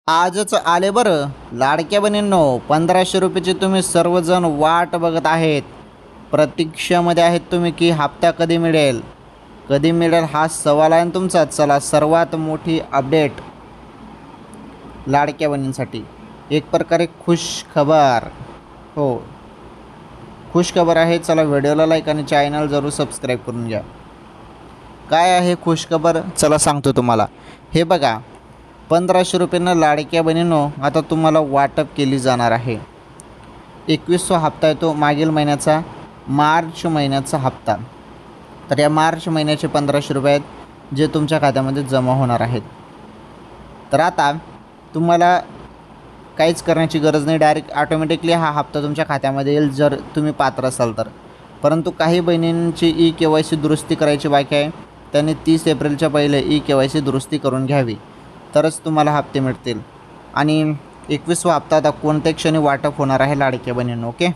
आजच आले बरं लाडक्या बहिणींनो, 1500 रुपयाची तुम्ही सर्वजण वाट बघत आहेत, प्रतीक्षेमध्ये आहेत तुम्ही की हप्ता कधी मिळेल, कधी मिळेल हा सवाल आहे तुमचा. चला, सर्वात मोठी अपडेट लाडक्या बहिणींसाठी, एक प्रकारे खुश खबर. हो, खुश खबर आहे. चला, व्हिडिओला लाईक आणि चॅनल जरूर सबस्क्राईब करून घ्या. काय आहे खुश खबर, चला सांगतो तुम्हाला. हे बघा, 1500 रुपयांना लाडक्या बहिणींनो आता तुम्हाला वाटप केली जाणार आहे. 21वा हप्ता येतो मागील महिन्याचा, मार्च महिन्याचा हप्ता. तर या मार्च महिन्याचे 1500 रुपये आहेत जे तुमच्या खात्यामध्ये जमा होणार आहेत. तर आता तुम्हाला काहीच करण्याची गरज नाही, डायरेक्ट ऑटोमॅटिकली हा हप्ता तुमच्या खात्यामध्ये येईल जर तुम्ही पात्र असाल तर. परंतु काही बहिणींची KYC दुरुस्ती करायची बाकी आहे, त्यांनी 30 एप्रिलच्या पहिले KYC दुरुस्ती करून घ्यावी, तरच तुम्हाला हप्ते मिळतील. आणि 21वा हप्ता आता कोणत्या क्षणी वाटप होणार आहे लाडक्या बहिणींनो. ओके.